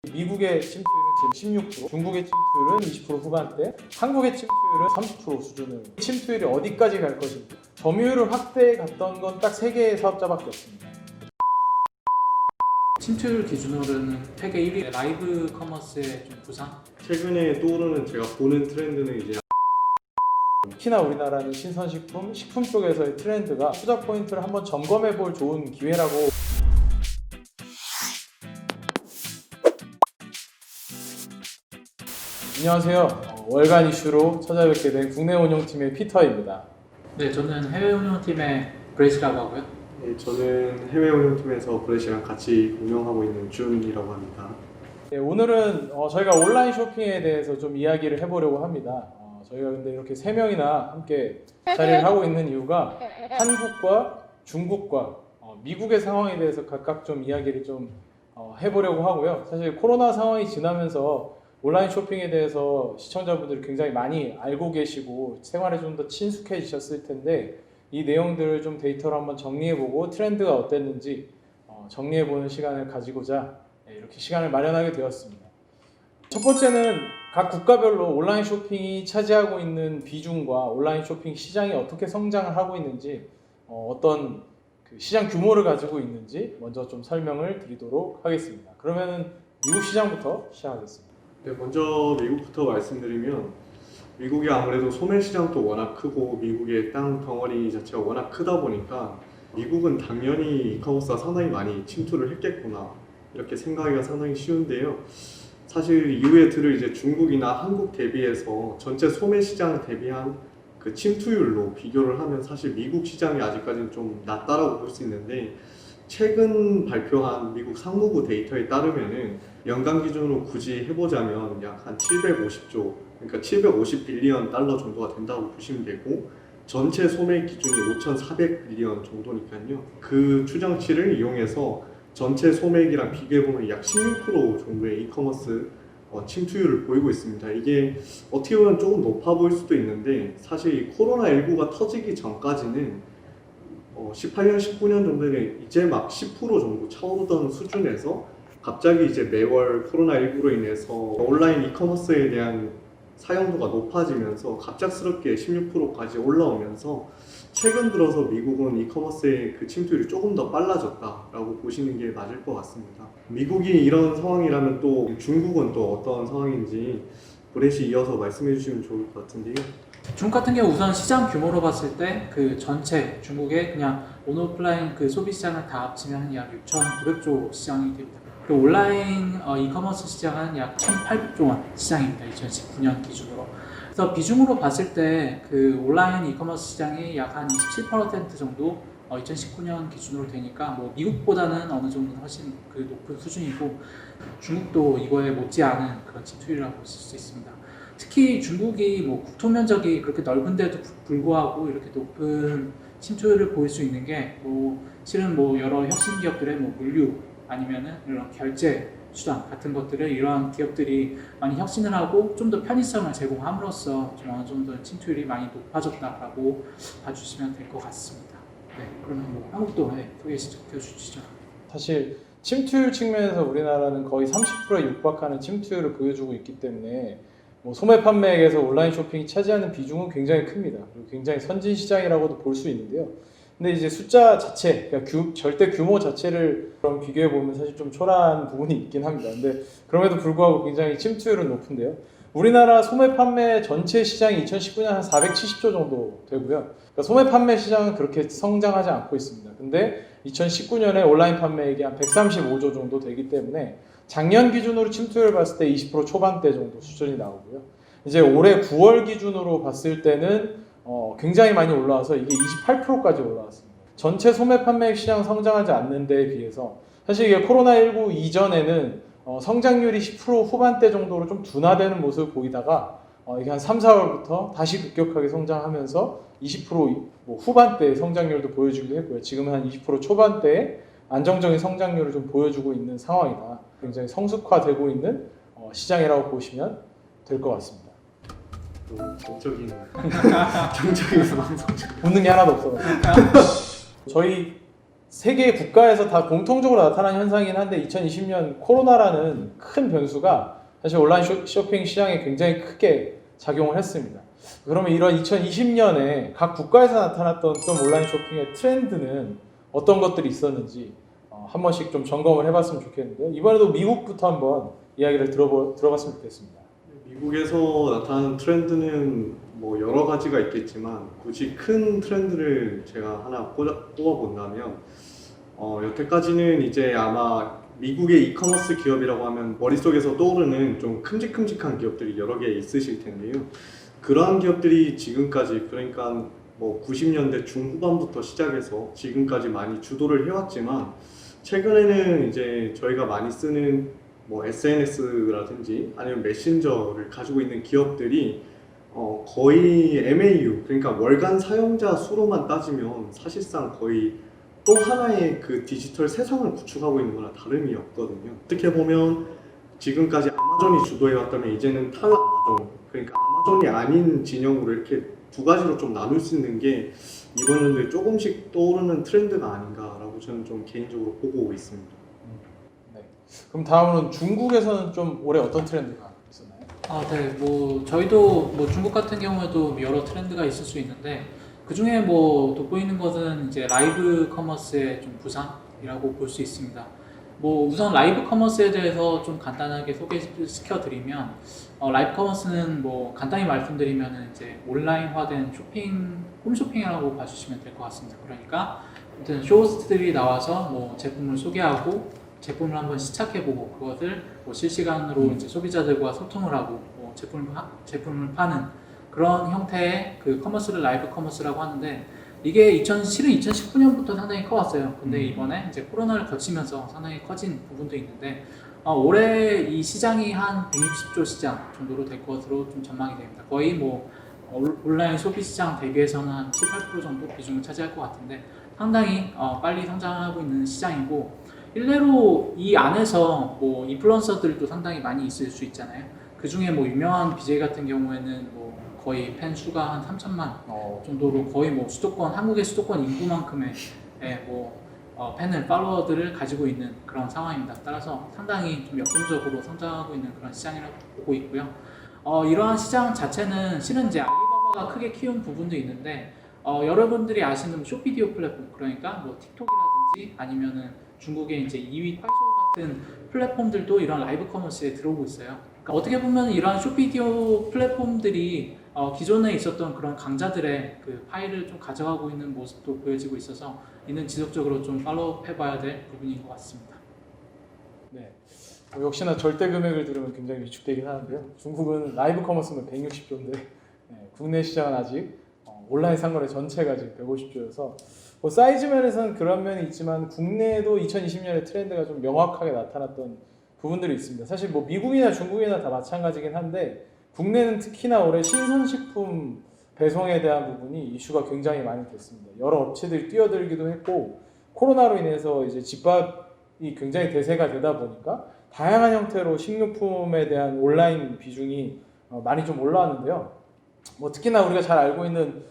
미국의 침투율은 지금 16%, 중국의 침투율은 20% 후반대, 한국의 침투율은 30% 수준을. 침투율이 어디까지 갈 것인가? 점유율을 확대해 갔던 건 딱 3개의 사업자밖에 없습니다. 침투율 기준으로는 세계 1위 라이브 커머스의 좀 부상? 최근에 떠오르는 제가 보는 트렌드는 이제 특히나 우리나라는 신선식품, 식품 쪽에서의 트렌드가 투자 포인트를 한번 점검해 볼 좋은 기회라고. 안녕하세요. 월간 이슈로 찾아뵙게 된 국내 운영팀의 피터입니다. 네, 저는 해외 운영팀의 브레이스라고 하고요. 네, 저는 해외 운영팀에서 브레시랑 같이 운영하고 있는 준이라고 합니다. 네, 오늘은 저희가 온라인 쇼핑에 대해서 좀 이야기를 해보려고 합니다. 저희가 근데 이렇게 3명이나 함께 자리를 하고 있는 이유가 한국과 중국과 미국의 상황에 대해서 각각 좀 이야기를 좀 해보려고 하고요. 사실 코로나 상황이 지나면서 온라인 쇼핑에 대해서 시청자분들이 굉장히 많이 알고 계시고 생활에 좀 더 친숙해지셨을 텐데 이 내용들을 좀 데이터로 한번 정리해보고 트렌드가 어땠는지 정리해보는 시간을 가지고자 이렇게 시간을 마련하게 되었습니다. 첫 번째는 각 국가별로 온라인 쇼핑이 차지하고 있는 비중과 온라인 쇼핑 시장이 어떻게 성장을 하고 있는지 어떤 그 시장 규모를 가지고 있는지 먼저 좀 설명을 드리도록 하겠습니다. 그러면은 미국 시장부터 시작하겠습니다. 네, 먼저 미국부터 말씀드리면 미국이 아무래도 소매 시장도 워낙 크고 미국의 땅 덩어리 자체가 워낙 크다 보니까 미국은 당연히 이커머스가 상당히 많이 침투를 했겠구나 이렇게 생각하기가 상당히 쉬운데요. 사실 이후에 들을 이제 중국이나 한국 대비해서 전체 소매 시장 대비한 그 침투율로 비교를 하면 사실 미국 시장이 아직까지는 좀 낮다라고 볼 수 있는데 최근 발표한 미국 상무부 데이터에 따르면은 연간 기준으로 굳이 해보자면 약 한 750조, 그러니까 750빌리언 달러 정도가 된다고 보시면 되고 전체 소매 기준이 5,400빌리언 정도니까요. 그 추정치를 이용해서 전체 소매액이랑 비교해보면 약 16% 정도의 이커머스 침투율을 보이고 있습니다. 이게 어떻게 보면 조금 높아 보일 수도 있는데 사실 이 코로나19가 터지기 전까지는 18년, 19년 정도는 이제 막 10% 정도 차오르던 수준에서 갑자기 이제 매월 코로나19로 인해서 온라인 이커머스에 대한 사용도가 높아지면서 갑작스럽게 16%까지 올라오면서 최근 들어서 미국은 이커머스의 그 침투율이 조금 더 빨라졌다라고 보시는 게 맞을 것 같습니다. 미국이 이런 상황이라면 또 중국은 또 어떤 상황인지 브렛이 이어서 말씀해 주시면 좋을 것 같은데요. 중국 같은 경우 우선 시장 규모로 봤을 때 그 전체 중국의 그냥 온오프라인 그 소비 시장을 다 합치면 약 6,900조 시장이 됩니다. 그 온라인 이커머스 시장은 약 1,800조 원 시장입니다. 2019년 기준으로. 그래서 비중으로 봤을 때 그 온라인 이커머스 시장이 약 한 27% 정도 2019년 기준으로 되니까 뭐 미국보다는 어느 정도 훨씬 그 높은 수준이고 중국도 이거에 못지않은 그런 침투율이라고 볼 수 있습니다. 특히 중국이 뭐 국토 면적이 그렇게 넓은데도 불구하고 이렇게 높은 침투율을 보일 수 있는 게 뭐 실은 뭐 여러 혁신 기업들의 뭐 물류 아니면은 이런 결제 수단 같은 것들을 이러한 기업들이 많이 혁신을 하고 좀 더 편의성을 제공함으로써 좀 어느 정도 침투율이 많이 높아졌다라고 봐주시면 될 것 같습니다. 네, 그러면 뭐 한국도 소개해 주시죠. 사실 침투율 측면에서 우리나라는 거의 30%에 육박하는 침투율을 보여주고 있기 때문에 뭐 소매 판매액에서 온라인 쇼핑이 차지하는 비중은 굉장히 큽니다. 그리고 굉장히 선진 시장이라고도 볼 수 있는데요. 근데 이제 숫자 자체, 그러니까 절대 규모 자체를 그럼 비교해 보면 사실 좀 초라한 부분이 있긴 합니다. 근데 그럼에도 불구하고 굉장히 침투율은 높은데요. 우리나라 소매 판매 전체 시장이 2019년 한 470조 정도 되고요. 그러니까 소매 판매 시장은 그렇게 성장하지 않고 있습니다. 근데 2019년에 온라인 판매액이 한 135조 정도 되기 때문에 작년 기준으로 침투율을 봤을 때 20% 초반대 정도 수준이 나오고요. 이제 올해 9월 기준으로 봤을 때는 굉장히 많이 올라와서 이게 28%까지 올라왔습니다. 전체 소매 판매액 시장 성장하지 않는 데에 비해서 사실 이게 코로나19 이전에는 성장률이 10% 후반대 정도로 좀 둔화되는 모습을 보이다가 이게 한 3, 4월부터 다시 급격하게 성장하면서 20% 후반대의 성장률도 보여주기도 했고요. 지금은 한 20% 초반대의 안정적인 성장률을 좀 보여주고 있는 상황이다. 굉장히 성숙화되고 있는 시장이라고 보시면 될 것 같습니다. 정적인 정적인 성적. 웃는 게 하나도 없어가지고 저희 세계 국가에서 다 공통적으로 나타난 현상이긴 한데 2020년 코로나라는 큰 변수가 사실 온라인 쇼핑 시장에 굉장히 크게 작용을 했습니다. 그러면 이런 2020년에 각 국가에서 나타났던 좀 온라인 쇼핑의 트렌드는 어떤 것들이 있었는지 한 번씩 좀 점검을 해봤으면 좋겠는데요. 이번에도 미국부터 한번 이야기를 들어봤으면 좋겠습니다. 미국에서 나타나는 트렌드는 뭐 여러 가지가 있겠지만 굳이 큰 트렌드를 제가 하나 꼽아본다면 여태까지는 이제 아마 미국의 이커머스 기업이라고 하면 머릿속에서 떠오르는 좀 큼직큼직한 기업들이 여러 개 있으실 텐데요. 그러한 기업들이 지금까지, 그러니까 뭐 90년대 중후반부터 시작해서 지금까지 많이 주도를 해왔지만, 최근에는 이제 저희가 많이 쓰는 뭐 SNS라든지 아니면 메신저를 가지고 있는 기업들이 거의 MAU, 그러니까 월간 사용자 수로만 따지면 사실상 거의 또 하나의 그 디지털 세상을 구축하고 있는 거나 다름이 없거든요. 어떻게 보면 지금까지 아마존이 주도해왔다면 이제는 탈아마존, 그러니까 아마존이 아닌 진영으로 이렇게 두 가지로 좀 나눌 수 있는 게 이번 연도에 조금씩 떠오르는 트렌드가 아닌가라고 저는 좀 개인적으로 보고 있습니다. 네. 그럼 다음으로는 중국에서는 좀 올해 어떤 트렌드가 있었나요? 네, 뭐 저희도 뭐 중국 같은 경우에도 여러 트렌드가 있을 수 있는데 그 중에 뭐 돋보이는 것은 이제 라이브 커머스의 좀 부상이라고 볼 수 있습니다. 뭐 우선 라이브 커머스에 대해서 좀 간단하게 소개시켜 드리면 라이브 커머스는 뭐 간단히 말씀드리면 이제 온라인화된 쇼핑, 홈쇼핑이라고 봐주시면 될 것 같습니다. 그러니까 아무튼 쇼호스트들이 나와서 뭐 제품을 소개하고 제품을 한번 시착해보고 그것을 뭐 실시간으로 이제 소비자들과 소통을 하고 뭐 제품을 파는 그런 형태의 그 커머스를 라이브 커머스라고 하는데 이게 실은 2019년부터 상당히 커왔어요. 근데 이번에 이제 코로나를 거치면서 상당히 커진 부분도 있는데 올해 이 시장이 한 160조 시장 정도로 될 것으로 좀 전망이 됩니다. 거의 뭐 온라인 소비 시장 대비해서는 한 7, 8% 정도 비중을 차지할 것 같은데 상당히 빨리 성장하고 있는 시장이고 일례로 이 안에서 뭐 인플루언서들도 상당히 많이 있을 수 있잖아요. 그 중에 뭐 유명한 BJ 같은 경우에는 뭐 거의 팬 수가 한 3천만 정도로 거의 뭐 한국의 수도권 인구만큼의 팬을 팔로워들을 가지고 있는 그런 상황입니다. 따라서 상당히 좀 역동적으로 성장하고 있는 그런 시장이라고 보고 있고요. 이러한 시장 자체는 실은 이제 알리바바가 크게 키운 부분도 있는데 여러분들이 아시는 쇼비디오 플랫폼, 그러니까 뭐 틱톡이라든지 아니면은 중국의 이제 2위 콰이쇼 같은 플랫폼들도 이런 라이브 커머스에 들어오고 있어요. 그러니까 어떻게 보면 이러한 쇼비디오 플랫폼들이 기존에 있었던 그런 강자들의 그 파일을 좀 가져가고 있는 모습도 보여지고 있어서 이는 지속적으로 좀 팔로우 해봐야 될 부분인 것 같습니다. 네. 역시나 절대 금액을 들으면 굉장히 위축되긴 하는데요. 중국은 라이브 커머스면 160조인데 국내 시장은 아직 온라인 상거래 전체가 지금 150조여서 뭐 사이즈 면에서는 그런 면이 있지만 국내에도 2020년에 트렌드가 좀 명확하게 나타났던 부분들이 있습니다. 사실 뭐 미국이나 중국이나 다 마찬가지긴 한데 국내는 특히나 올해 신선식품 배송에 대한 부분이 이슈가 굉장히 많이 됐습니다. 여러 업체들이 뛰어들기도 했고 코로나로 인해서 이제 집밥이 굉장히 대세가 되다 보니까 다양한 형태로 식료품에 대한 온라인 비중이 많이 좀 올라왔는데요. 뭐 특히나 우리가 잘 알고 있는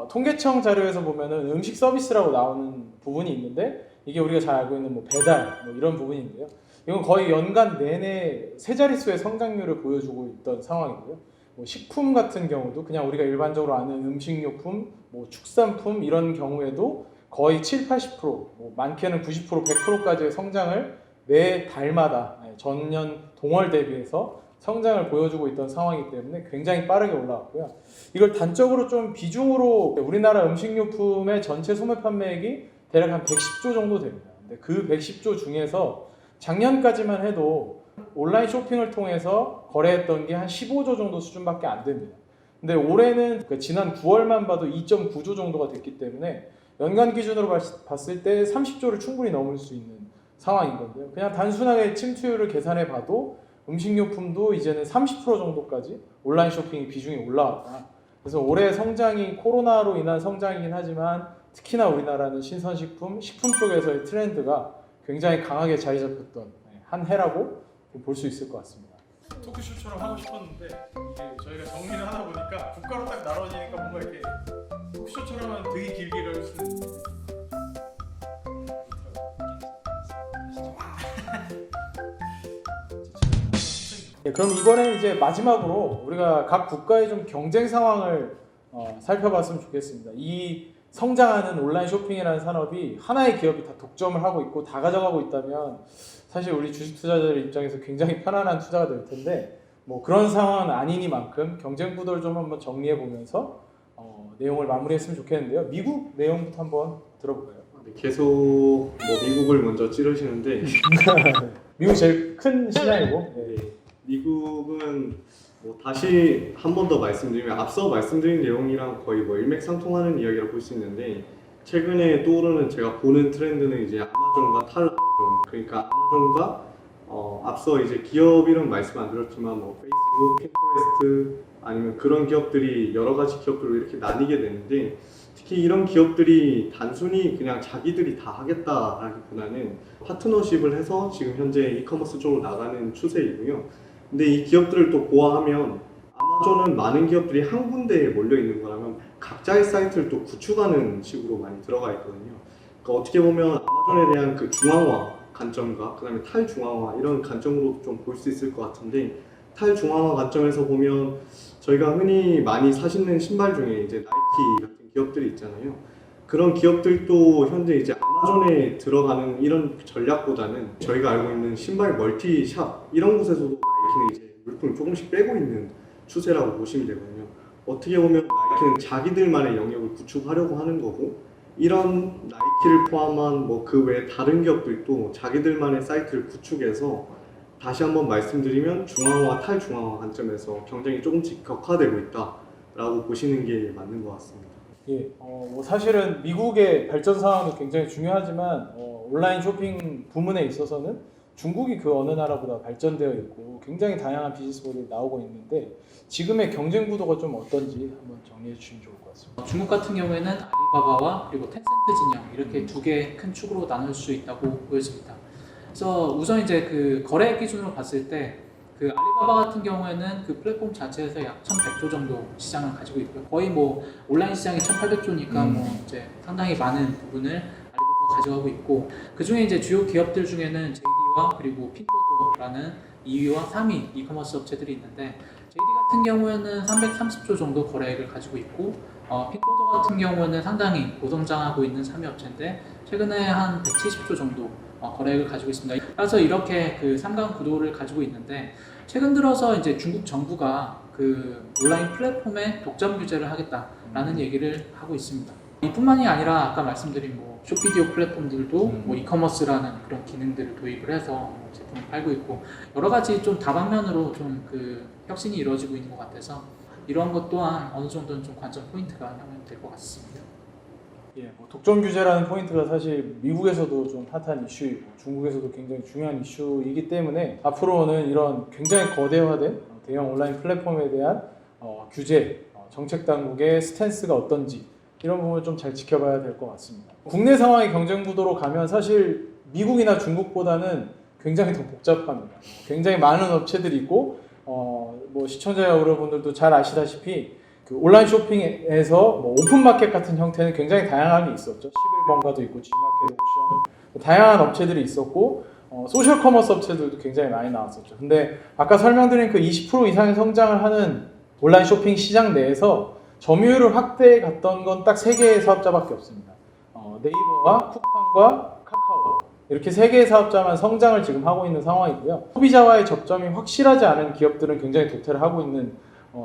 통계청 자료에서 보면은 음식 서비스라고 나오는 부분이 있는데 이게 우리가 잘 알고 있는 뭐 배달 뭐 이런 부분인데요. 이건 거의 연간 내내 세 자릿수의 성장률을 보여주고 있던 상황이고요. 뭐 식품 같은 경우도 그냥 우리가 일반적으로 아는 음식료품, 뭐 축산품 이런 경우에도 거의 7, 80%, 뭐 많게는 90%, 100%까지의 성장을 매 달마다 전년 동월 대비해서 성장을 보여주고 있던 상황이기 때문에 굉장히 빠르게 올라왔고요. 이걸 단적으로 좀 비중으로 우리나라 음식료품의 전체 소매 판매액이 대략 한 110조 정도 됩니다. 근데 그 110조 중에서 작년까지만 해도 온라인 쇼핑을 통해서 거래했던 게 한 15조 정도 수준밖에 안 됩니다. 근데 올해는 지난 9월만 봐도 2.9조 정도가 됐기 때문에 연간 기준으로 봤을 때 30조를 충분히 넘을 수 있는 상황인 건데요. 그냥 단순하게 침투율을 계산해 봐도 음식료품도 이제는 30% 정도까지 온라인 쇼핑 비중이 올라왔다. 그래서 올해 성장이 코로나로 인한 성장이긴 하지만 특히나 우리나라는 신선식품, 식품 쪽에서의 트렌드가 굉장히 강하게 자리 잡혔던 한 해라고 볼 수 있을 것 같습니다. 토크쇼처럼 하고 싶었는데 이게 저희가 정리를 하다 보니까 국가로 딱 나눠지니까 뭔가 이렇게 토크쇼처럼 하면 되게 길게 갈 수 있는 그럼 이번에는 이제 마지막으로 우리가 각 국가의 좀 경쟁 상황을 살펴봤으면 좋겠습니다. 이 성장하는 온라인 쇼핑이라는 산업이 하나의 기업이 다 독점을 하고 있고 다 가져가고 있다면 사실 우리 주식 투자자들 입장에서 굉장히 편안한 투자가 될 텐데 뭐 그런 상황은 아니니만큼 경쟁 구도를 좀 한번 정리해 보면서 내용을 마무리했으면 좋겠는데요. 미국 내용부터 한번 들어볼까요? 계속 뭐 미국을 먼저 찌르시는데 미국 제일 큰 시장이고 네, 미국은 뭐 다시 한 번 더 말씀드리면 앞서 말씀드린 내용이랑 거의 뭐 일맥상통하는 이야기라고 볼 수 있는데 최근에 떠오르는 제가 보는 트렌드는 이제 아마존과 탈아마존 그러니까 아마존과 앞서 이제 기업 이름 말씀 안 드렸지만 뭐 페이스북, 핀터레스트 아니면 그런 기업들이 여러 가지 기업들로 이렇게 나뉘게 되는데 특히 이런 기업들이 단순히 그냥 자기들이 다 하겠다라기보다는 파트너십을 해서 지금 현재 이커머스 쪽으로 나가는 추세이고요. 근데 이 기업들을 또 보아하면 아마존은 많은 기업들이 한 군데에 몰려 있는 거라면 각자의 사이트를 또 구축하는 식으로 많이 들어가 있거든요. 그러니까 어떻게 보면 아마존에 대한 그 중앙화 관점과 그다음에 탈중앙화 이런 관점으로 좀 볼 수 있을 것 같은데 탈중앙화 관점에서 보면 저희가 흔히 많이 사시는 신발 중에 이제 나이키 같은 기업들이 있잖아요. 그런 기업들도 현재 이제 아마존에 들어가는 이런 전략보다는 저희가 알고 있는 신발 멀티샵 이런 곳에서도 나이키는 이제 물품을 조금씩 빼고 있는 추세라고 보시면 되거든요. 어떻게 보면 나이키는 자기들만의 영역을 구축하려고 하는 거고 이런 나이키를 포함한 뭐 그 외 다른 기업들도 자기들만의 사이트를 구축해서 다시 한번 말씀드리면 중앙화 탈중앙화 관점에서 경쟁이 조금씩 격화되고 있다라고 보시는 게 맞는 것 같습니다. 뭐 사실은 미국의 발전 상황도 굉장히 중요하지만 온라인 쇼핑 부문에 있어서는 중국이 그 어느 나라보다 발전되어 있고 굉장히 다양한 비즈니스 모델이 나오고 있는데 지금의 경쟁 구도가 좀 어떤지 한번 정리해 주시면 좋을 것 같습니다. 중국 같은 경우에는 알리바바와 그리고 텐센트 진영 이렇게 두 개의 큰 축으로 나눌 수 있다고 보여집니다. 그래서 우선 이제 그 거래 기준으로 봤을 때 그 알리바바 같은 경우에는 그 플랫폼 자체에서 약 1,100조 정도 시장을 가지고 있고요. 거의 뭐 온라인 시장이 1,800조니까 뭐 이제 상당히 많은 부분을 알리바바가 가져가고 있고 그 중에 이제 주요 기업들 중에는 JD와 그리고 핀토도라는 2위와 3위 이커머스 업체들이 있는데 JD 같은 경우에는 330조 정도 거래액을 가지고 있고 핀토도 같은 경우는 상당히 고성장하고 있는 3위 업체인데 최근에 한 170조 정도 거래액을 가지고 있습니다. 따라서 이렇게 그 삼강 구도를 가지고 있는데 최근 들어서 이제 중국 정부가 그 온라인 플랫폼에 독점 규제를 하겠다라는 얘기를 하고 있습니다. 이뿐만이 아니라 아까 말씀드린 뭐 쇼피디오 플랫폼들도 뭐 이커머스라는 그런 기능들을 도입을 해서 제품을 팔고 있고 여러 가지 좀 다방면으로 좀 그 혁신이 이루어지고 있는 것 같아서 이러한 것 또한 어느 정도는 좀 관전 포인트가 될 것 같습니다. 뭐 독점 규제라는 포인트가 사실 미국에서도 좀 핫한 이슈이고 중국에서도 굉장히 중요한 이슈이기 때문에 앞으로는 이런 굉장히 거대화된 대형 온라인 플랫폼에 대한 규제, 정책 당국의 스탠스가 어떤지 이런 부분을 좀 잘 지켜봐야 될 것 같습니다. 국내 상황의 경쟁 구도로 가면 사실 미국이나 중국보다는 굉장히 더 복잡합니다. 굉장히 많은 업체들이 있고 뭐 시청자 여러분들도 잘 아시다시피 그 온라인 쇼핑에서 뭐 오픈마켓 같은 형태는 굉장히 다양하게 있었죠. 11번가도 있고 G마켓 옥션 다양한 업체들이 있었고 소셜 커머스 업체들도 굉장히 많이 나왔었죠. 근데 아까 설명드린 그 20% 이상의 성장을 하는 온라인 쇼핑 시장 내에서 점유율을 확대해 갔던 건 딱 3개의 사업자밖에 없습니다. 네이버와 쿠팡과 카카오 이렇게 3개의 사업자만 성장을 지금 하고 있는 상황이고요. 소비자와의 접점이 확실하지 않은 기업들은 굉장히 도태를 하고 있는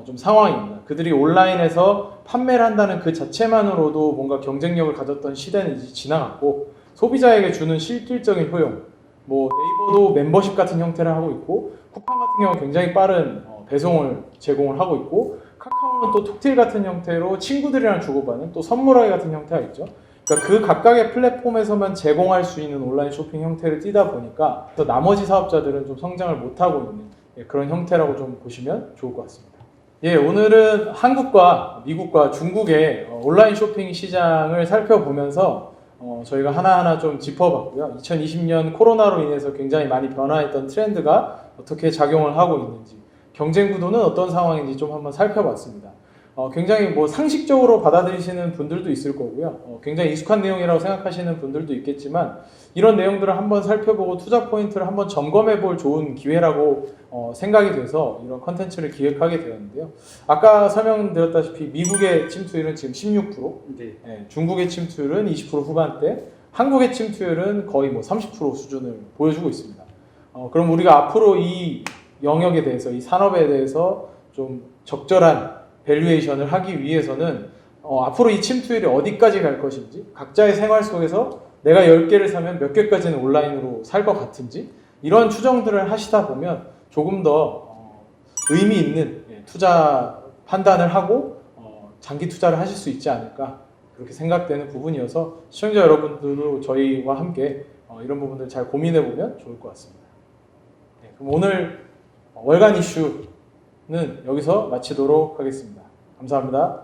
좀 상황입니다. 그들이 온라인에서 판매를 한다는 그 자체만으로도 뭔가 경쟁력을 가졌던 시대는 이제 지나갔고 소비자에게 주는 실질적인 효용 뭐 네이버도 멤버십 같은 형태를 하고 있고 쿠팡 같은 경우는 굉장히 빠른 배송을 제공을 하고 있고 카카오는 또 톡테일 같은 형태로 친구들이랑 주고받는 또 선물하기 같은 형태가 있죠. 그러니까 그 각각의 플랫폼에서만 제공할 수 있는 온라인 쇼핑 형태를 띠다 보니까 또 나머지 사업자들은 좀 성장을 못하고 있는 그런 형태라고 좀 보시면 좋을 것 같습니다. 오늘은 한국과 미국과 중국의 온라인 쇼핑 시장을 살펴보면서 저희가 하나하나 좀 짚어봤고요. 2020년 코로나로 인해서 굉장히 많이 변화했던 트렌드가 어떻게 작용을 하고 있는지, 경쟁 구도는 어떤 상황인지 좀 한번 살펴봤습니다. 굉장히 뭐 상식적으로 받아들이시는 분들도 있을 거고요. 굉장히 익숙한 내용이라고 생각하시는 분들도 있겠지만 이런 내용들을 한번 살펴보고 투자 포인트를 한번 점검해 볼 좋은 기회라고 생각이 돼서 이런 컨텐츠를 기획하게 되었는데요. 아까 설명드렸다시피 미국의 침투율은 지금 16%, 네. 중국의 침투율은 20% 후반대, 한국의 침투율은 거의 뭐 30% 수준을 보여주고 있습니다. 그럼 우리가 앞으로 이 영역에 대해서, 이 산업에 대해서 좀 적절한 밸류에이션을 하기 위해서는 앞으로 이 침투율이 어디까지 갈 것인지, 각자의 생활 속에서 내가 10개를 사면 몇 개까지는 온라인으로 살 것 같은지, 이런 추정들을 하시다 보면 조금 더 의미 있는 투자 판단을 하고 장기 투자를 하실 수 있지 않을까, 그렇게 생각되는 부분이어서 시청자 여러분들도 저희와 함께 이런 부분들 잘 고민해 보면 좋을 것 같습니다. 그럼 오늘 월간 이슈는 여기서 마치도록 하겠습니다. 감사합니다.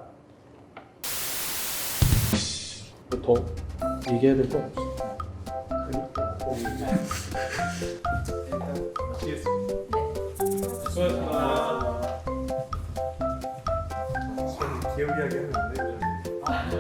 더 얘기해야 될 거 없어요. 수고하셨습니다. 기억이 하게 했는데. 아,